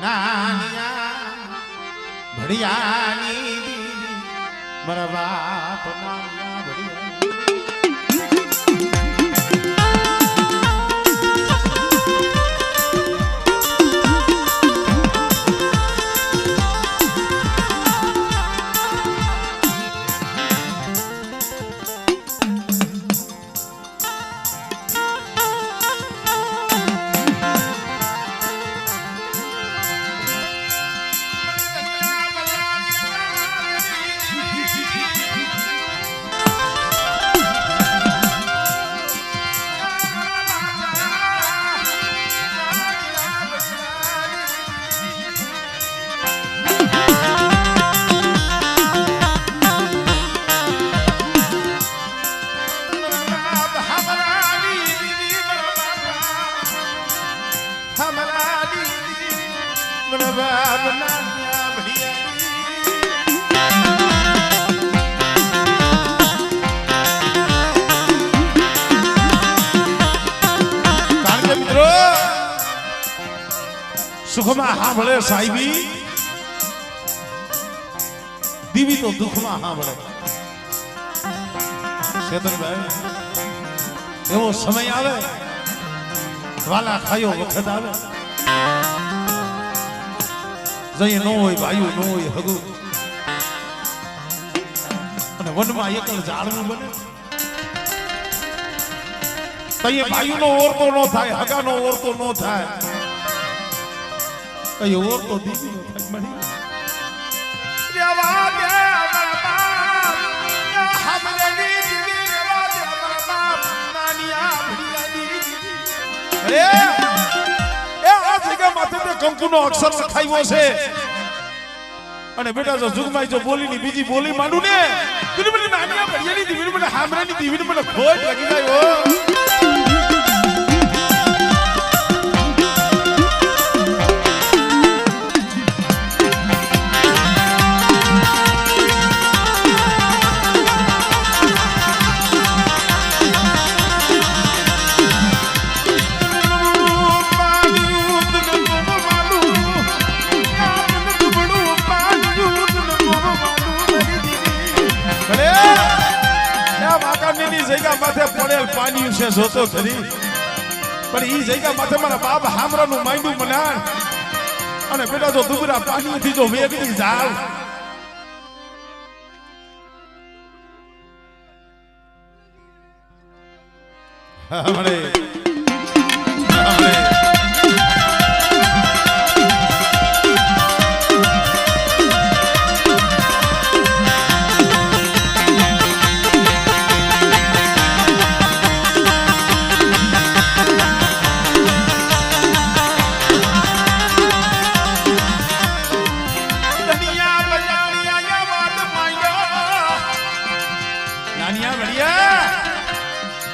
નાનિયા ભડિયાની મારા બાપ નાનિયા ભડિયા સુખમાં સાંભળે સાહેબી દીવી તો દુઃખમાં સાંભળે શેતનભાઈ એવો સમય આવે વાલા ખાયો વખત આવે જઈએ ન હોય ભાઈઓ ન હોય હગું અને વનમાં એકલ ઝાડવું બને તઈએ ભાઈઓનો ઓરતો ન થાય હગાનો ઓરતો ન થાય કઈ ઓર તો દીદી નો થાય મળી રેવા દે બાપ હમને દીદી રેવા દે બાપ નાનિયા ભડિયાની અરે એ આ જગ્યા માથે તે કંકુનો અક્ષર લખાયો છે અને બેટા જો જુગમાઈ જો બોલીની બીજી બોલી માંડું ને તું મને નાનિયા ભડિયાની દીવી મને હામરાની દીવી મને ખોટ લાગી જાય ઓ માથે પડેલ પાણી છે જોતો ખરી પણ ઈ જગ્યા માથે મારા બાપ હામરાનું માંડ્યું મનાણ અને બેટા જો દુબરા પાણીથી જો વેગની જાવ હમણે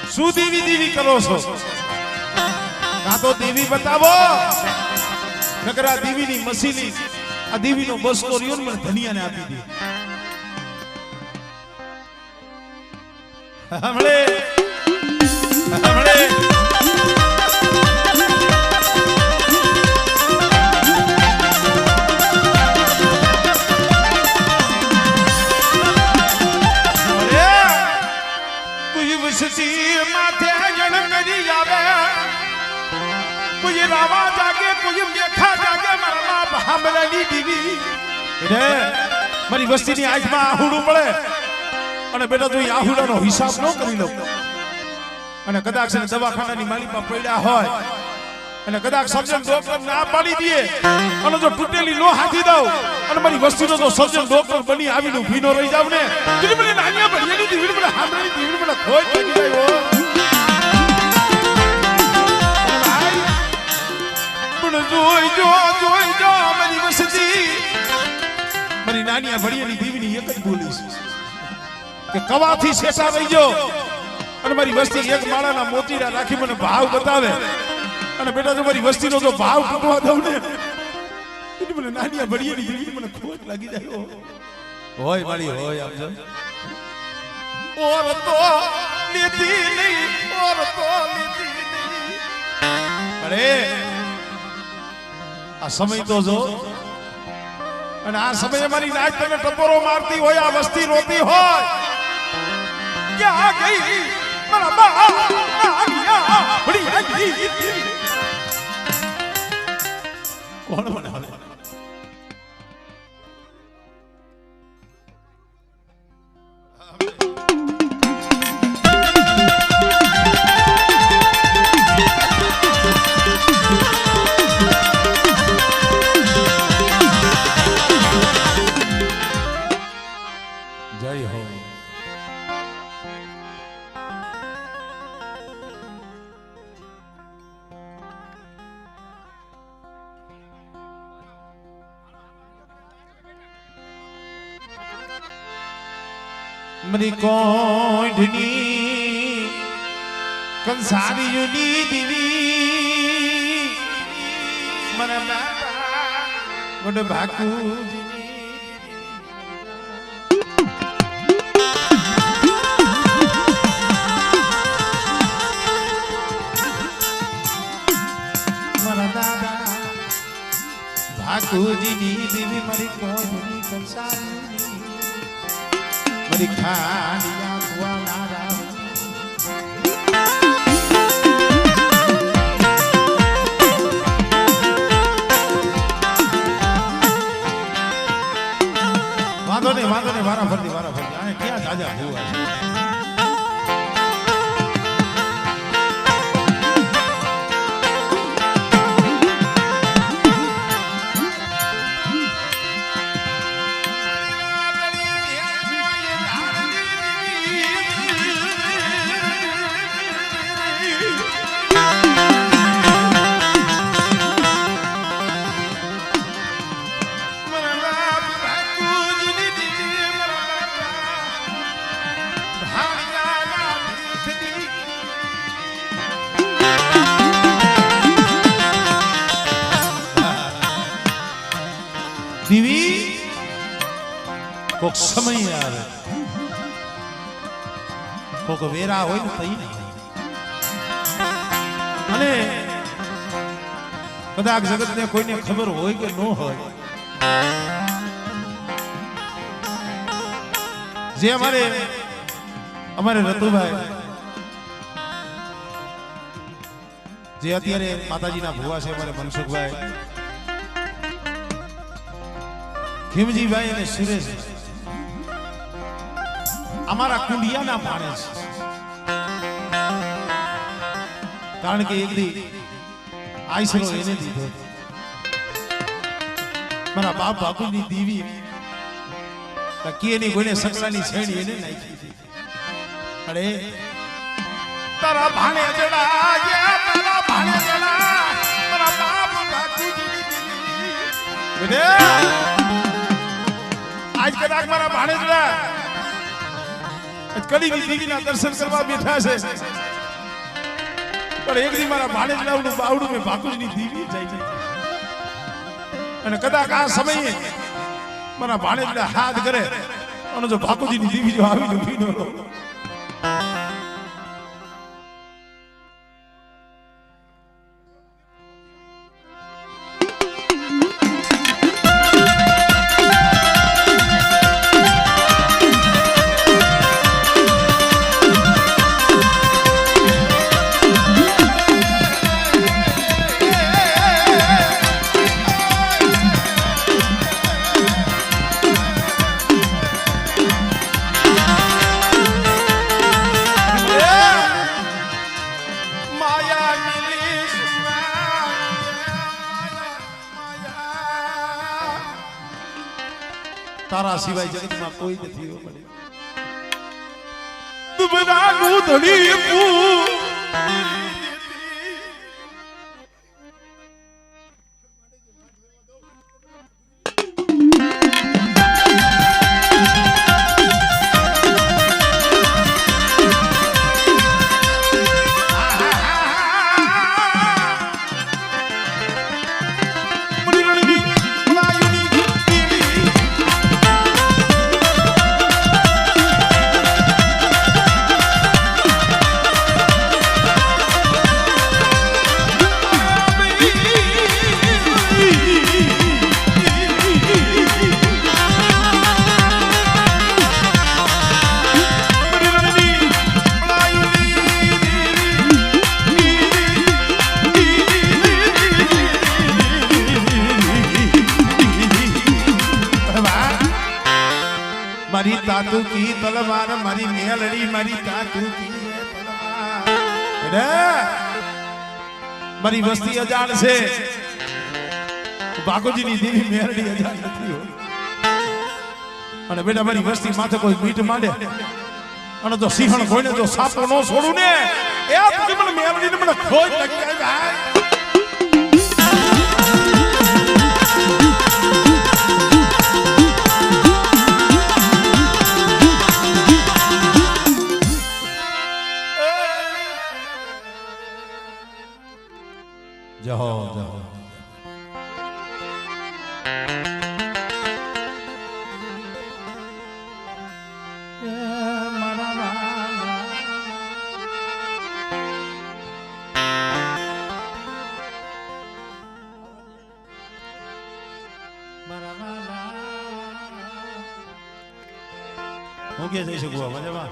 શું દેવી દેવી કરો છો કાં તો દેવી બતાવો નકર આ દેવીની મસીની આ દેવીનો બસકો રહ્યો ને મને ધનિયાને આપી દે હમણે माथे जन करी जावे कोई रावा जागे कोई मेखा जागे मारा बाप हमरानी दीवी रे मारी वस्तीनी आंखમાં આહુડું પડે અને બેટા તું આહુડાનો હિસાબ ન કરી લો અને કદાચ દવાખાનાની માલિકમાં પડ્યા હોય અને કદાચ સર્જન ડોક્ટર ના પાડી દે અને જો તૂટેલી નો હાથી દઉં અને મારી વસ્તીનો જો સર્જન ડોક્ટર બની આવીને ઊભી નો રહી જાવ ને તું મને નાનિયા ભડિયાની દીવી મને હામરાની દીવી મને ખોટ લાગી જાય જોઈ જો મારી વસ્તી મારી નાનિયા ભડિયાની દીવીની એક જ બોલી છે કે કવાથી શેષા વઈ ગયો અને મારી વસ્તી એક માળાના મોતીડા રાખી મને ભાવ બતાવે અને બેટા જો મારી વસ્તીનો જો ભાવ તૂટવા દઉં ને એટલે મને નાનિયા ભડિયાની દીવી મને ખોટ લાગી જાય હોય મારી હોય આપજો ઓર તો લીધી નહીં ઓર તો લીધી નહીં અરે આ સમય તો જો અને આ સમયે મારી નાચ તને ટપોરો મારતી હોય આ વસ્તી રોતી હોય ક્યાં ગઈ મારા બા આ બડી આગી કોણ બનાવે મરી કોઢની કંસારીયુની દીવી મારા બાપા ગોડ ભાકુજી મારા દાદા ભાકુજીની દીવી મારી કોઢની કંસારીયુની મરી ખાડિયા ગુવાનારા વાંધો નહીં વારા ફરતી આ ક્યાં જાજા હોવા છે દીવી કોક સમય આવે કોક વેરા હોય ને તઈ અને કદાચ જગત ને કોઈને ખબર હોય કે ન હોય જે અમારે રતુભાઈ જે અત્યારે માતાજીના ભુવા છે અમારે મનસુખભાઈ ખીમજીભાઈ અને સુરેશ અમારા કુંડિયાના ભાણે છે કારણ કે એક દી આઈસરો એને દીધો મારા બાપ બાપુની દીવી તકીએની કોઈને સકલાની છેડી એને નાખી હતી અરે તારા ભાણે જડા તારા ભાણે જડા મારા બાપ બાપુની દીવી આજ કદાચ મારા ભાણેજડા કડીની દીવીના દર્શન કરવા બેઠા છે પણ એક દી મારા ભાણેજડાનું બાવડું મેં ભાકુજની દીવી જાય છે અને કદાચ આ સમયે મારા ભાણેજડા હાથ કરે અને જો ભાકુજીની દીવી જો આવી ઊભી ન રહો તારા સિવાય જગતમાં કોઈ નથી મળે દુબરાનું ધણી तातू की तलवार मारी मेलड़ी मारी तातू की मारी वस्ती अजाण से बागोजी नी देवी मेलड़ी अजाण નથી હો અને બેટા મારી વસ્તી માથે કોઈ મીઠ માંડે અને તો સિંહણ કોઈને જો સાપો નો છોડું ને એ પછી મને મેલડી ને મને ખોજ લાગી જાય ભાઈ જાઓ જાઓ હું કે જઈ શકું મજામાં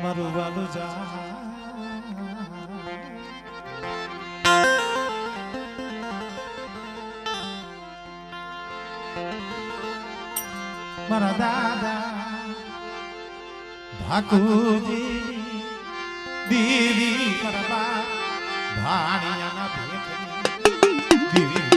મારું વાલું જા મારા દાદા ઠાકુરજી દીદી મારા ભાણિયાના ભેટની દીદી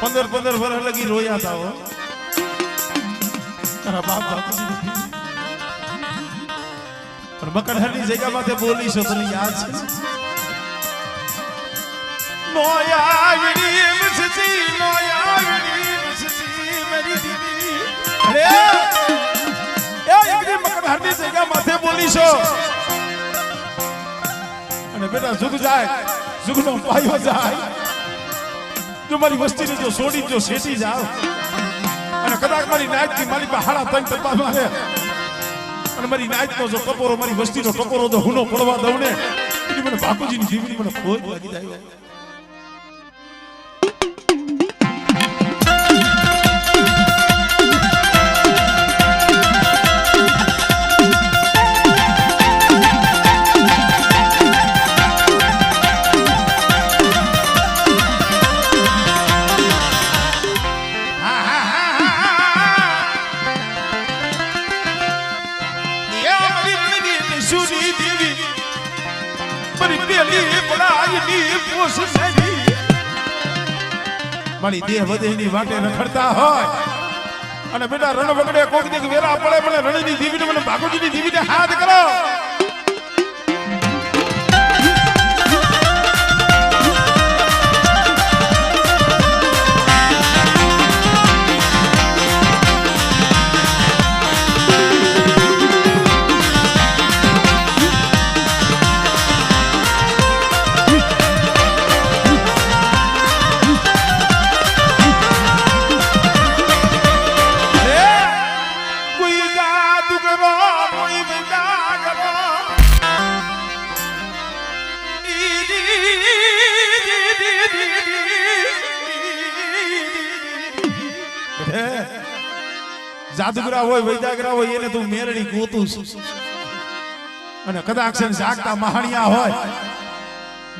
पंदर पंदर वर्ष लगी रोया था वो तारा बाप और मकड़हर की जगह माथे बोली सो तने याद छे नोयावड़ी मिससी मेरी दीदी अरे ए एकदी मकड़हर की जगह माथे बोली सो અને બેટા જુગ જાય જુગનો પાયો જાય जो मारी वस्ती ने जो सोड़ी जो सेटी जाओ અને કદાચ મારી નાઈટ થી મારી પર હાડા તંગ તપા મારે અને મારી નાઈટ નો જો ટકોરો મારી વસ્તી નો ટકોરો તો હુનો પડવા દઉં ને એ મને બાપુજી ની જીવની મને ખોજ લાગી જાય મારી દેહ વધેની વાટે રખડતા હોય અને બેટા રણ વગડે કોક દીક વેરા પડે મને રણની દીવીને મને ભાગોજીની દીવીને હાથ કરો જાદુગરા હોય વૈદાગરા હોય એને તું મેરડી ગોતું અને કદાચ જાગતા મહાણિયા હોય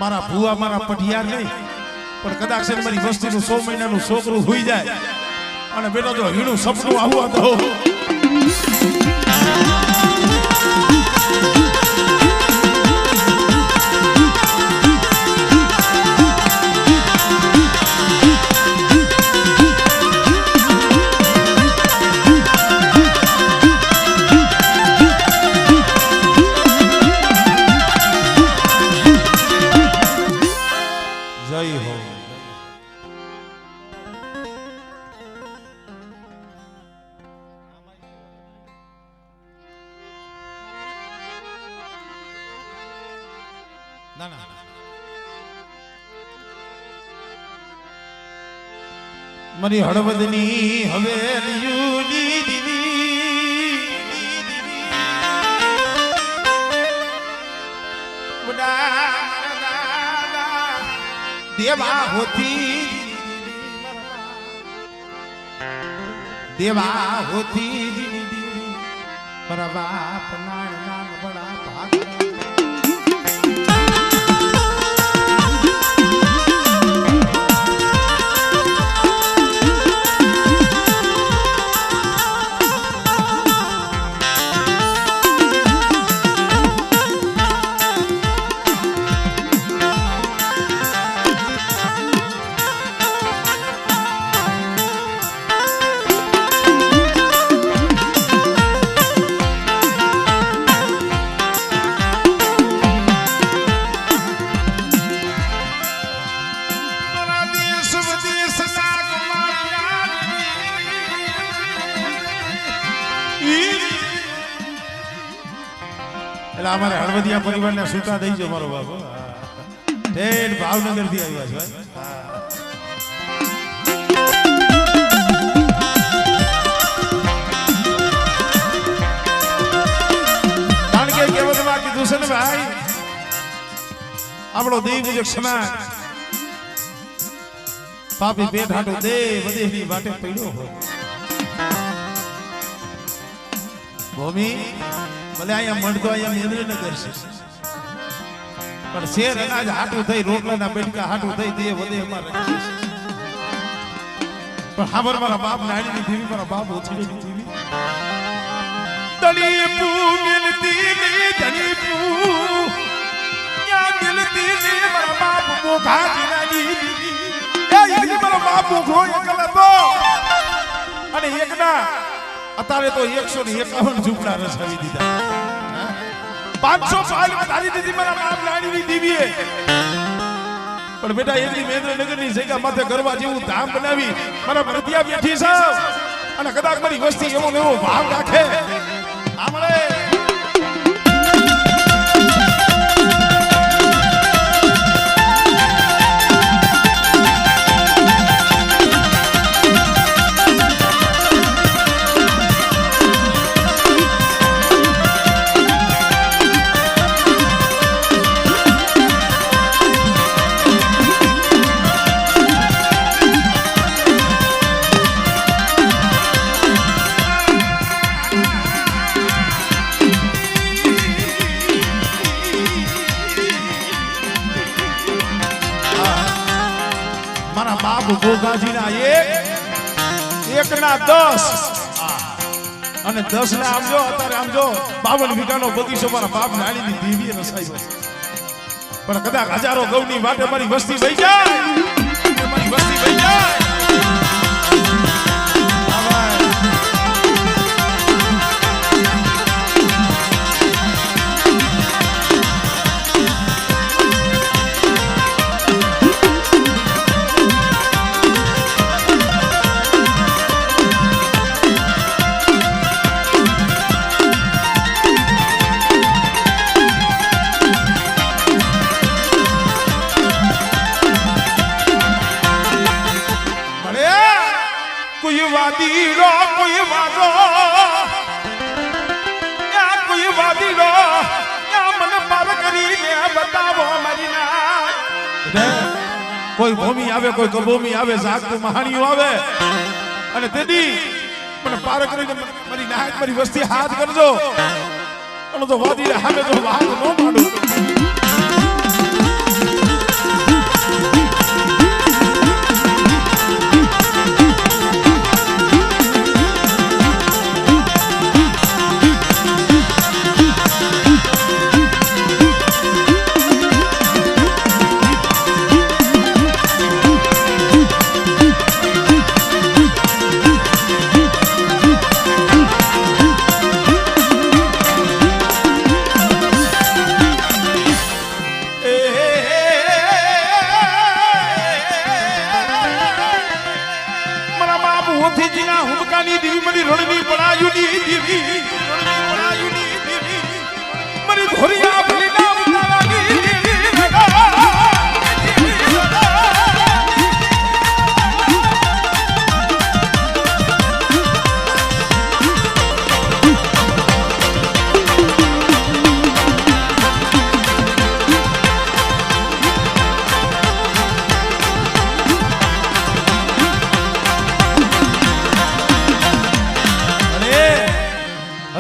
મારા ભુવા મારા પઢિયાર નહીં પણ કદાચ મારી વસ્તીનું 100 મહિનાનું છોકરું હોઈ જાય અને બેટો જો હીણું સપનું આવું તો મારી હળવદની હવેલીયુની દીવી દેવા હોતી દેવા હોતી મારા બાપ નાણ નાન બડા ભાગ અમારે હળવદિયા પરિવારને સૂતા દઈ જો મારો બાબુ ઠેઠ ભાવનગર થી આવ્યા છે કારણ કે કહેવતમાં કીધું છે ને ભાઈ આપણો દેવ મુજબ સમાજ પાપી પેટ હાટો દેવ દેવની વાટે પડ્યો હોય ભૂમિ ભલે અહીંયા મળતો અહીંયા મેળવી ન કરશે પણ શેર અનાજ હાટું થઈ રોટલાના બેટકા હાટું થઈ દે વધે અમારે પણ હાબર મારા બાપ નાડીની દેવી મારા બાપ ઓછીની દેવી દલીપુ મિલતી ને દલીપુ યા મિલતી ને મારા બાપ મોઘા જીનાની એ ઈની મારા બાપ મોઘો એકલ હતો અને એકના અત્યારે તો 151 ઝૂંપડા રસાવી દીધા 500 સાલ વધારી દીધી મારા બાપ લાડીની દીવીએ પણ બેટા એટલી મેંદ્રનગરની જગ્યા માથે ગરવા જેવું ધામ બનાવી મારા ભરતિયા બેઠી છે અને કદાચ મારી વસ્તી એવો એવો ભાવ રાખે આમળે ગોગાજીના એક ના 10 અને 10 ના આમ જો અત્યારે આમ જો 52 વીઘાનો બગીચો મારા બાપ નાણીની દેવીએ રસાઈ પણ કદાચ હજારો ગૌની વાટે મારી વસ્તી વહી જાય મારી વસ્તી વહી જાય કોઈ ભૂમિ આવે કોઈ કબોમી આવે જાગતું મહાણીઓ આવે અને તેદી મને પાર કરીને મારી નાક મારી વસ્તી હાથ કરજો અને તો વાદી હામે તો હાથ ન માંડું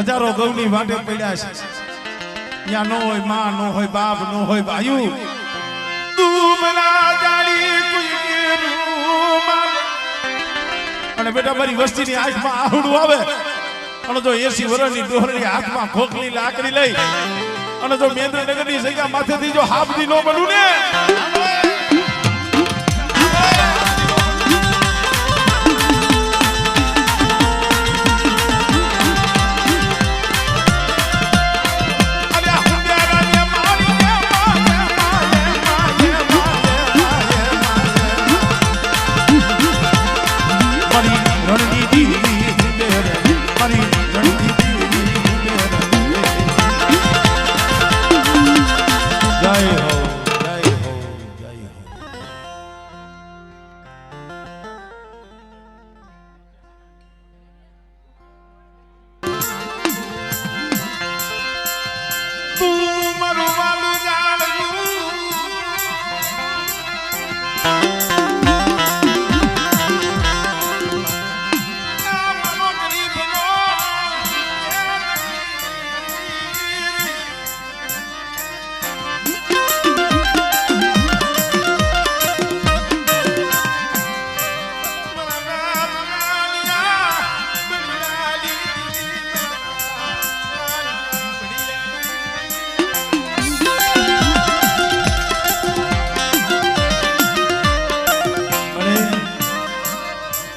હજારો ગૌની વાટે પડ્યા છે. ત્યાં નો હોય માં, નો હોય બાપ, નો હોય ભાઈ. અને બેટા મારી વસ્તીની આંખમાં આહુડું આવે અને જો 80 વર્ષની ડોહરની હાથમાં ખોખલી લાકડી લઈ અને જો મેંદ્રનગરની જગ્યા માથેથી જો હાબદી નો બનું ને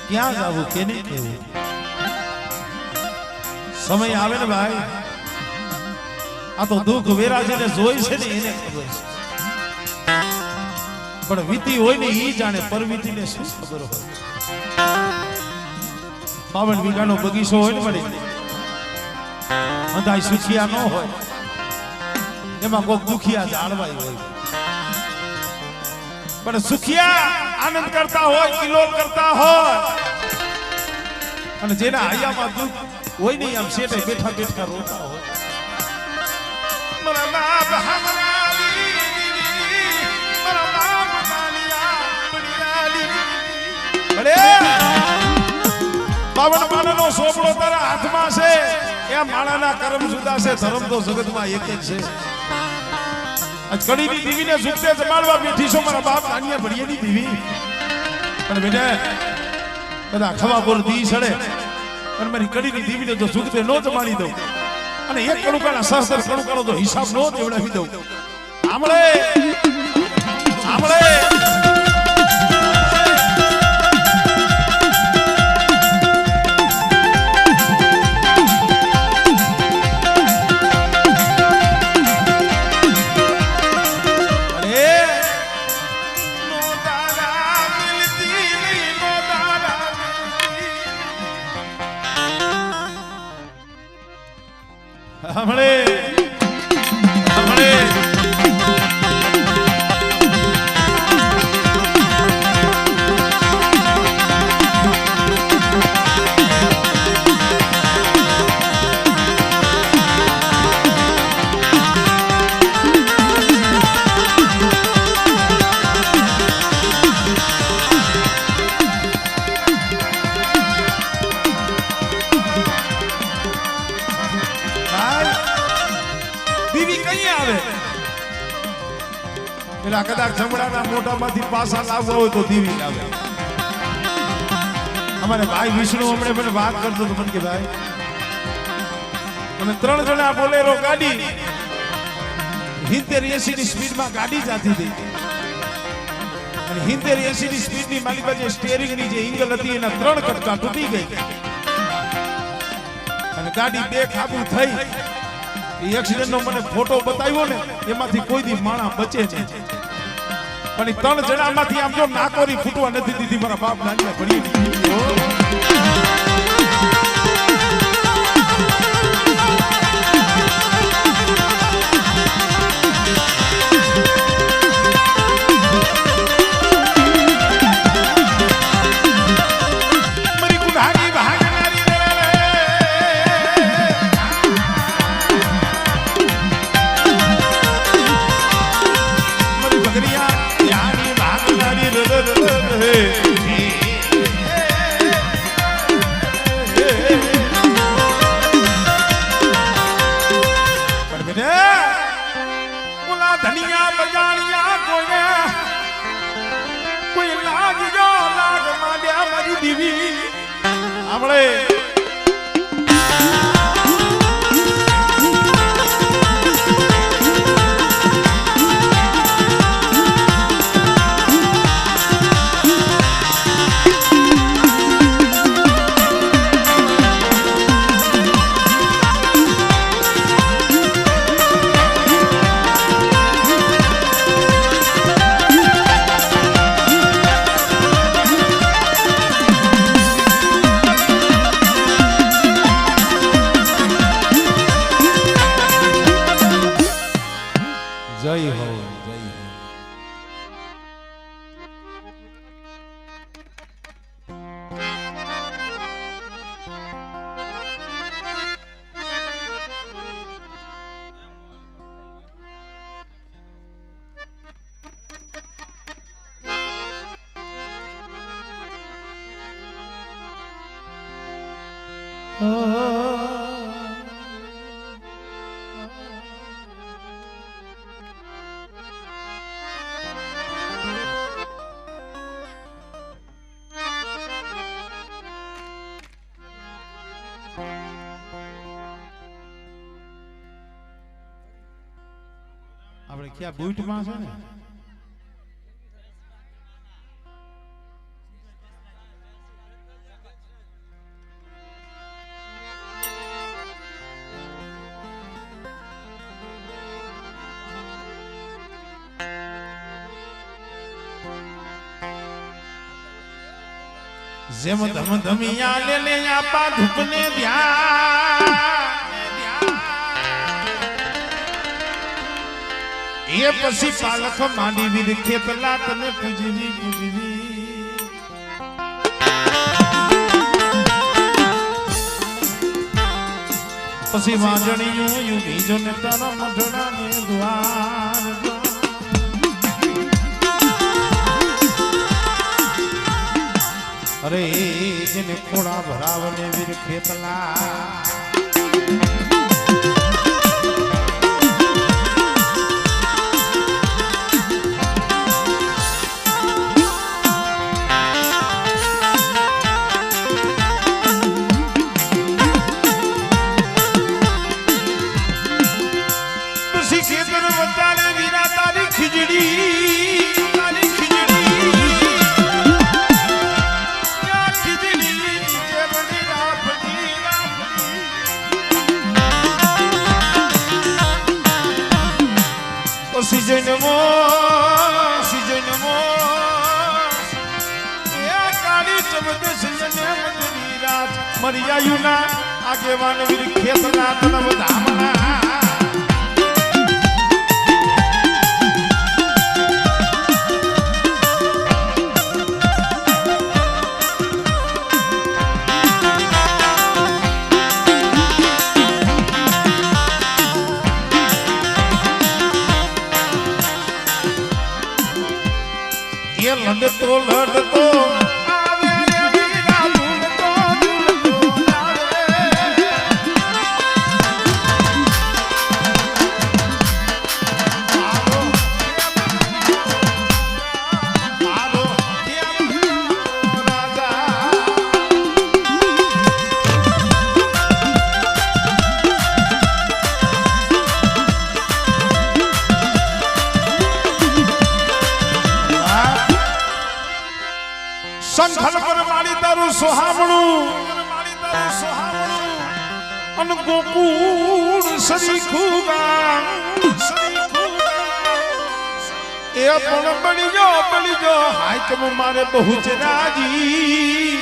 ક્યાં જાવું કેને કેવું સમય આવે ને ભાઈ. આ તો દુઃખ વેરા જેને જોઈ છે ને એને ખબર છે, પણ વીતી હોય ને ઈ જાણે પરવીતીને શું ખબર હોય. 52 વીઘાનો બગીચો હોય ને મળી અંધાઈ સુખિયા ન હોય, એમાં કોઈક દુખિયા જાળવાય હોય, પણ સુખિયા આનંદ કરતા હોય, કિલોલ કરતા હોય, અને જેના હૈયામાં દુઃખ હોય નહીં આમ શેઠે બેઠા બેઠા રોતા હોય. બાવન માણાનો સોપડો તારા હાથમાં છે, એ માણાના કર્મ જુદા છે, ધર્મ તો જગતમાં એક જ છે. આજ કડીની દીવીને સુખતે જમાડવા બેઠી છો મારા બાપ નાનિયા ભડિયાની દીવી. અને બેટા બધા ખવા બોર દી સડે અને મારી કડીની દીવીને જો સુખતે નો જમાડી દઉં અને એક કણુકાના સહસ્ત્ર કણુકાનો તો હિસાબ નો દેવડાવી દઉં. આમળે આમળે હમણે હમણે પેલા કદાચ જમડાના મોઢામાંથી પાસા લાવવા હોય તો દીવી લાવે. અમારે ભાઈ વિષ્ણુ હમણે મને વાત કરતો હતો મને કે ભાઈ અમે 3 જણા બોલેરો ગાડી 70-80 ની સ્પીડમાં ગાડી જાતી હતી અને 70-80 ની સ્પીડની મારી પાસે સ્ટીયરિંગની જે એંગલ હતી એના 3 કટકા તૂટી ગઈ અને ગાડી બે ખાબુ થઈ. એ એક્સિડન્ટ નો મને ફોટો બતાવ્યો ને એમાંથી કોઈ દી માણા બચે છે, પણ 3 જણામાંથી આમ જો નાકોરી ફૂટવા નથી દીધી મારા બાપ નાની ભરી સાંભળે જય હો જય હો આપણે ક્યાં બુટમાં છે ને જેમ ધમ ધમિયા લે લે આપા ધૂપને ધ્યાન એ પછી પાલખ માંડી વીર ખેતલા તને પૂજવી પછી વાંજણીયું યુ બીજો ને તારા મઢડા ને દ્વાર અરે જેને ખોડા ભરાવને વીર ખેતલા સિજનમો એ કાળી ચમક સિજને મદની રાત મરિયાયુના આગેવાન વીર ખેતના તનવ ધામના લડતો લડતો આવે વીરા ભૂલતો સંખલ પર મારી તારું સોહામણું અન ગોકુળ સરીખું ગામ એ પણ બળી જો હાઈકમ મારે બહુ ચરાજી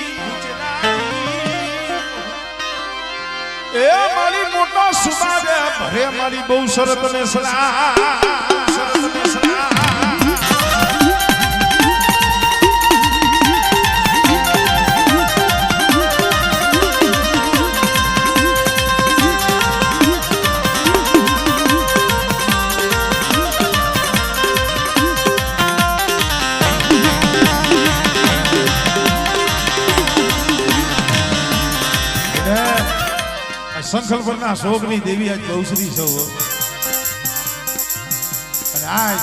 એ મારી મોટા સુબારે ભરે મારી બહુ શરત ને સલાહ સંખલ પરના શોકની દેવી આજ ગૌશ્રી સૌ અને આજ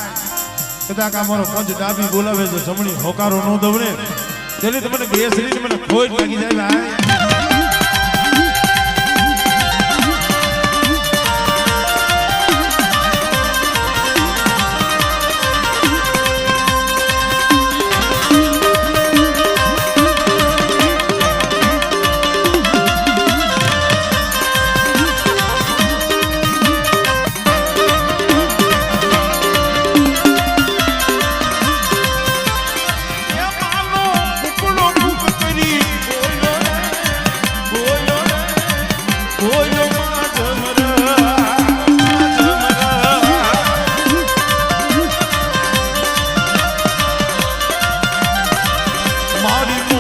કદાચ અમારો પંચ ડાબી બોલાવે તો જમણી હોકારો નો દવડે તેની તમને બે શ્રી મને ખોટ લાગી જાય.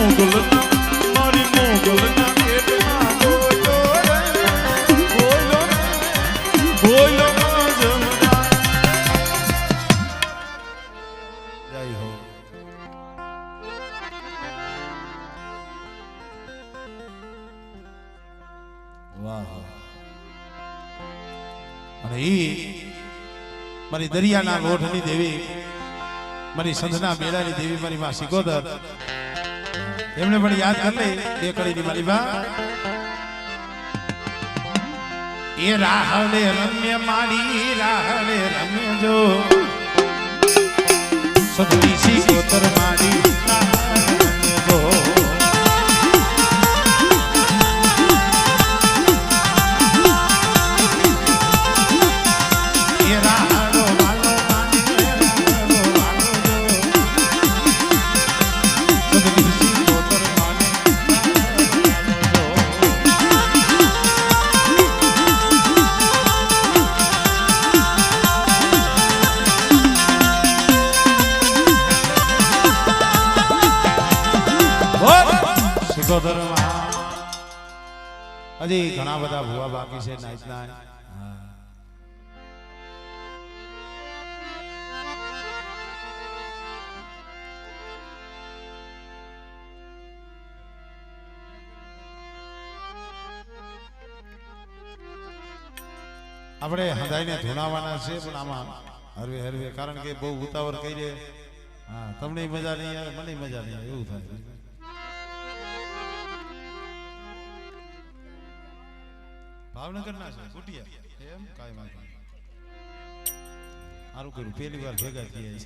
મોગલ મારી મોગલના પેટમાં બોલો રે બોલો બોલો જમરા જય હો વાહ અને ઈ મારી દરિયાના લોઢની દેવી મારી સંધના બેડાની દેવી મારી માં સિકોદર એમને પણ યાદ કરી લે બે કડીની મારી બા એ રાહલે રમ્ય મારી રાહલે રમ્ય જો સદની સિકોદર મારી રાહલે રમ્ય જો હજી ઘણા બધા ભૂવા બાકી છે નાચના આપણે હદાઈને ધૂણાવાના છે પણ આમાં હરવે હરવે કારણ કે બહુ ઉતાવળ કરી દે હા તમને મજા નહીં આવે મને મજા નહીં આવે એવું થાય ભાવનગર ના છે ગુટિયા એમ કાઈ વાત નહીં સારું કર્યું પહેલી વાર ભેગા થયા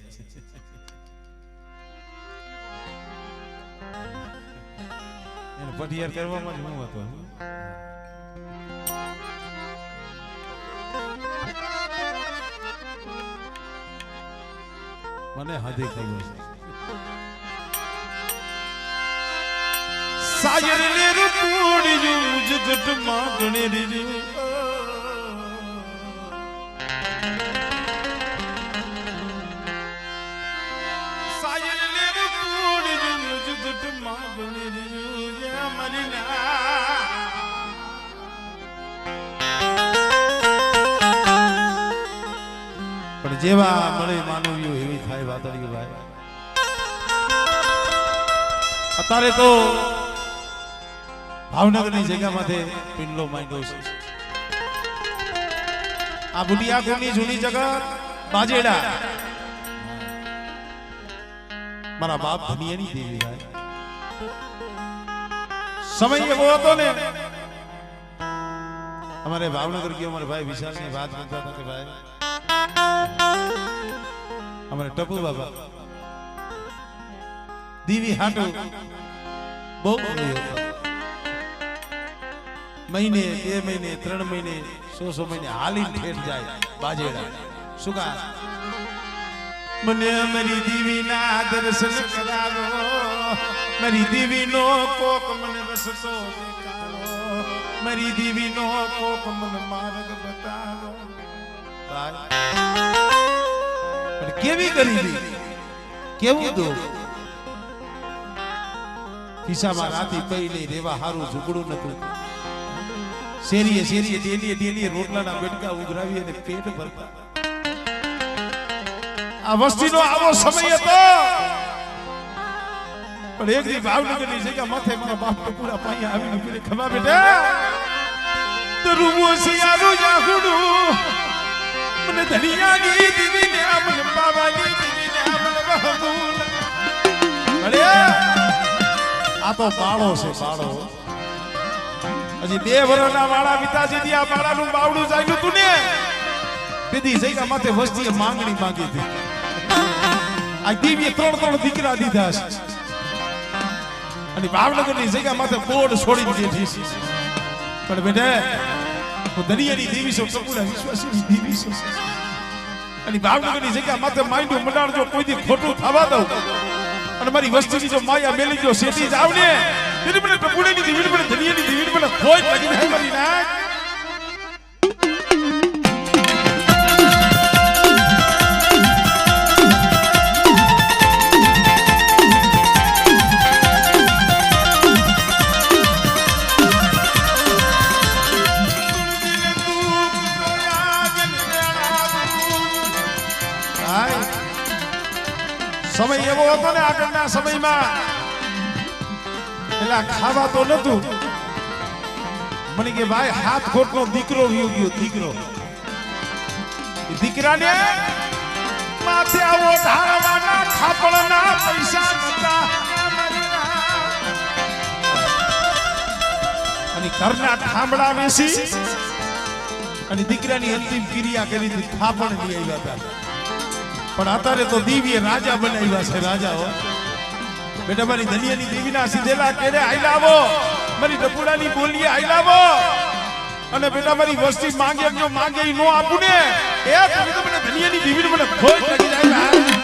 એને પટિયાર કરવામાં જ હું હતો મને હદે ખબર છે સાયર ને રૂપોડી જો જગત માં ગણે રીજો સાયર ને રૂપોડી જો જગત માં ગણે રીજો યા મરીના પણ જેવા મળે માનવીઓ એવી થાય વાતળીઓ ભાઈ અત્યારે તો ભાવનગરની જગ્યામાંથી પિંડલો માંડ્યો છે આ બુટિયાકોની જૂની જગત બાજેડા મારા બાપ ધનિયાની દેવી ભાઈ સમય એવો હતો ને અમારે ભાવનગર ગયો અમારે ભાઈ વિશાલની વાત કરતા હતા કે ભાઈ અમારે ટપુ બાબા દીવી હાટુ બહુ મહિને 2 મહિને 3 મહિને 100 મહિને હાલીને ઠેઠ જાય બાજેડા શું કા મને મારી દીવીના દર્શન કરાવો મારી દીવીનો કોક મને રસ્તો દેખાડો મારી દીવીનો કોક મને માર્ગ બતાવો પણ કેવી કરી દી કેવું દો ખિસ્સામાં રાતી પઈ લઈ રેવા હારું ઝૂકડું નતું શેરીએ શેરીએ ડેલીએ રોટલાના બેડકા ઉઘરાવી અને પેટ ભરતા આ વસ્તીનો આવો સમય હતો પણ એક દી ભાવનગરની જગ્યા માથે મારા બાપ તો પૂરા પાયા આવીને પીરે ખમા બેટા તો રૂમો સિયારું જાહુડું મને ધનિયાની દીવીને મને બાબાની દીવીને મને બહબૂલ અરે આ તો બાળો છે બાળો હજી 2 વર્ષના વાળા પિતાજી આ બાળાનું બાવડું જાગ્યું તું ને દીદી જગ્યા માથે વસ્તીએ માંગણી માંગી હતી આ દીવીએ 3 દીકરા દીધા છે અને ભાવનગરની જગ્યા માથે બોર્ડ છોડી દીધી છે પણ બેટા હું દરિયાની દેવી છું સપૂરા વિશ્વાસની દેવી છું અને ભાવનગરની જગ્યા માથે માંડ્યું મંડાણ જો કોઈ દી ખોટું થવા દઉં અને મારી વસ્તુની જો માયા મેલી જો સેટી જાવ ને તેની મને ટપુડીની દેવી મને દરિયાની દેવી મને ખોટ લાગી નહીં મારી ના પ્રમાણે આગળના સમયમાં એલા ખાવા તો નતું મને કે ભાઈ હાથ ખોટનો દીકરો વયો ગયો દીકરો દીકરાને માથે આવો ધારવાના ખાપણના પૈસા નતા અને ઘરના ઠામડા વેસી અને દીકરાની અંતિમ ક્રિયા કરી હતી ખાપણ લઈ આવ્યા હતા પણ અત્યારે તો દિવ્ય રાજા બનાવ્યા છે રાજાઓ બેટા મારી ધનિયાની દેવીના સીધેલા કેરે આઈલાવો મારી ડપુડાની બોલીએ આઈલાવો અને બેટા મારી વસ્તી માંગે જો માંગે નો આપું ને એ તમે તો મને ધનિયાની દેવીને મને ખોટ લાગી જાય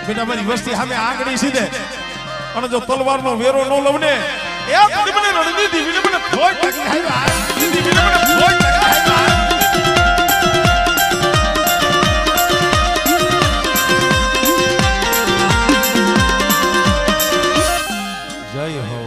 બેટા મારી વસ્તી સામે આંગળી સીધે અને જો તલવારનો વેરો ન લઉં ને એ મને રણની દેવીને મને ખોટ લાગી જાય દેવીને મને ખોટ લાગી જાય જય હો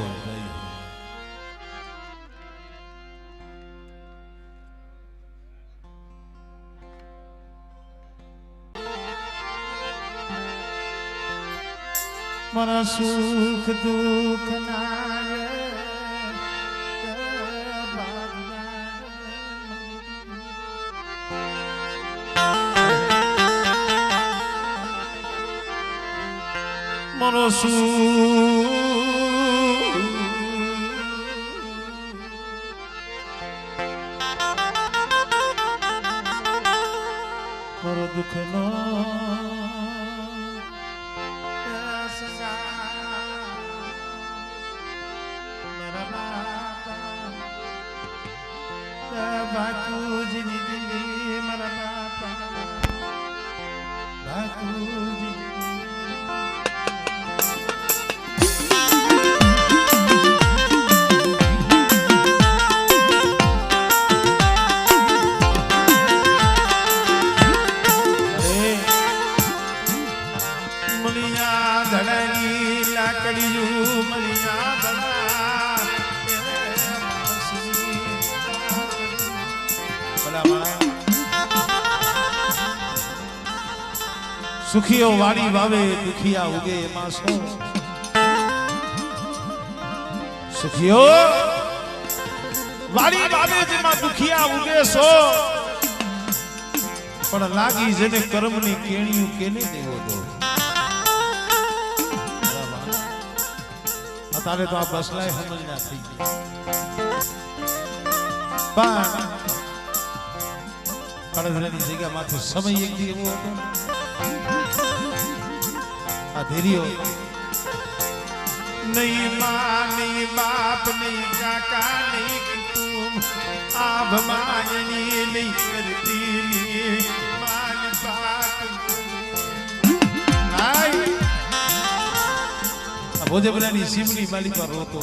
મારા સુખ દુઃખ મારો મારો દુઃખ નો બાપુજી દીદી મારા બાપા બાપુજી મલિયા ધડાની લાકડીયું મલિયા ધડા સુખીઓ વાડી વાવે દુખિયા ઉગે એમાં શું સુખીઓ વાડી વાવે જેમાં દુખિયા ઉગે સો પણ લાગી જેને કર્મની કેણીયું કેને દેવો દો અત્યારે તો આ બસલાય સમજ ના થઈ ગઈ પણ કડધરાની જગ્યા માથે સમય એક દી એવો હતો આ ધીરીઓ નહીં માં નહીં બાપ નહીં કાકા નહીં કુટુંબ આભ માયની નહીં કરતી માન બાપ આ ભોજપરાની સીમની માલી પર રોતો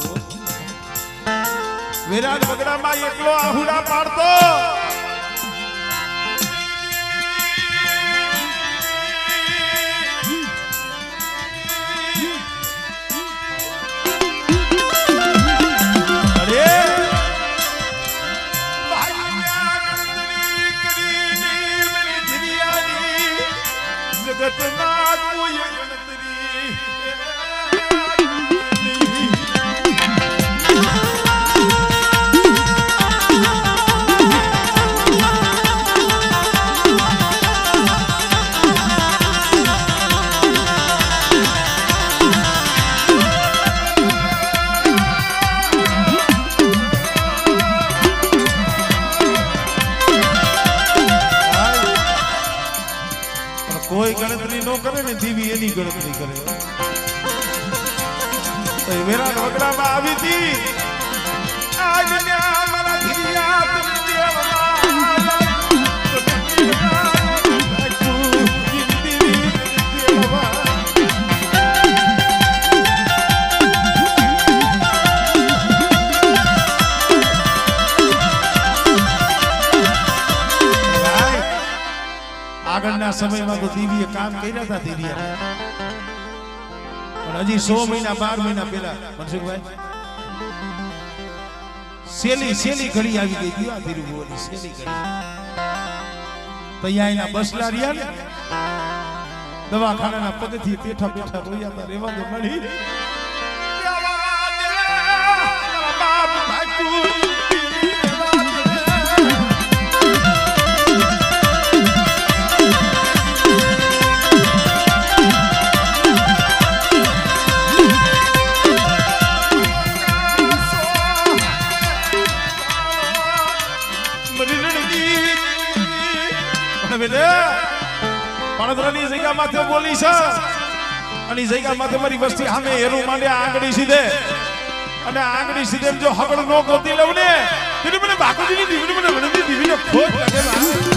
વિરાટ બગડામાં એકલો આહુડા પાડતો જગતમાં કોઈ ગણતરી કોઈ ગણતરી નો કરે ને દેવી એની ગણતરી કરે તો વિરાટ વગડામાં આવી હતી આજ મારા ધીરિયા આગળના સમયમાં તો દેવીએ કામ કર્યા હતા દેવીયા પણ હજી 100 મહિના 12 મહિના પહેલા મનસુખભાઈ સેલી ઘડી આવી ગઈ હતી આ ધીરુભુવનની સેલી ઘડી તૈયા એના બસલા રહ્યા ને દવાખાનાના પગથી બેઠા બેઠા રોયા હતા રેવા દે મળી પાણદરાની જગ્યા માથે બોલી છે અને જગ્યા માથે મારી વસ્તી સામે હેરું માંડે આંગળી સીધે અને આંગળી સીધે જો હગડ નો ગોતી લઉં ને તેને મને બાકુજીની દીવીને મને વનંતી દીવીને ખોટ લાગે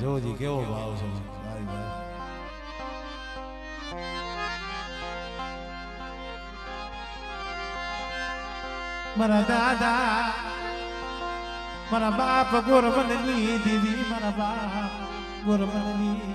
જોજી કેવો ભાવ છે ભાઈ ભાઈ મારા દાદા મારા બાપ ગોરબનની દીદી મારા બાપ ગોરબનની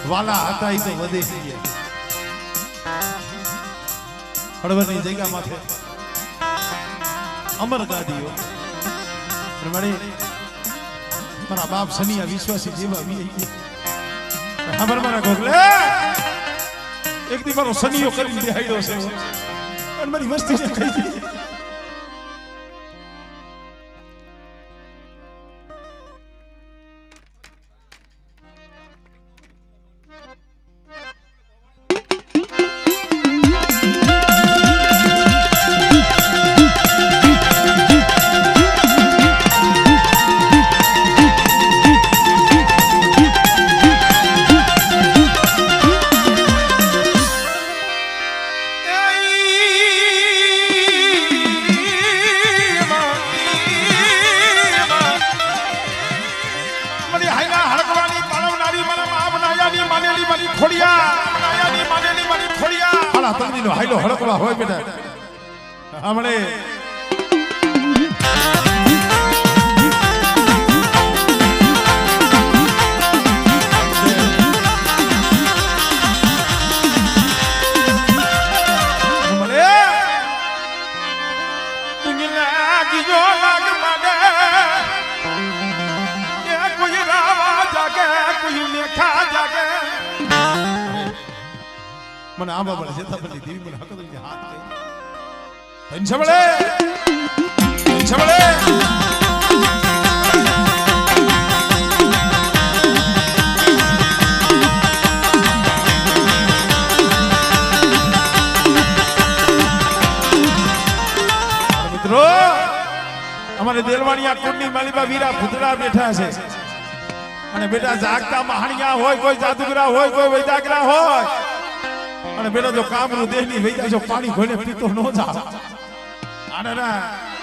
વાલા હતા એ તો વધે હળવદની જગ્યા માથે અમર ગાદીઓ મારા બાપ સનિયા વિશ્વાસી જેવા ખબર મારા ગોગલે એક દી મારો સનિયો કરી દેહાડ્યો છે અને મારી વસ્તી છે ખાઈ ગઈ હાઈલો હડકવા હોય બેટા હમણે મને આંબા પડે જતા બની દેવી મને હક દઈ હાથ દે સંભળે સંભળે મિત્રો અમારે દેલવાણીયા કુંડની માલીબા વીરા ભૂતડા બેઠા છે અને બેટા જાગતા મહાણિયા હોય કોઈ જાદુગરા હોય કોઈ વૈદાગરા હોય અને બેટા જો કામનું દેહની વૈદા જો પાણી ખોઈને પીતો ન જા આના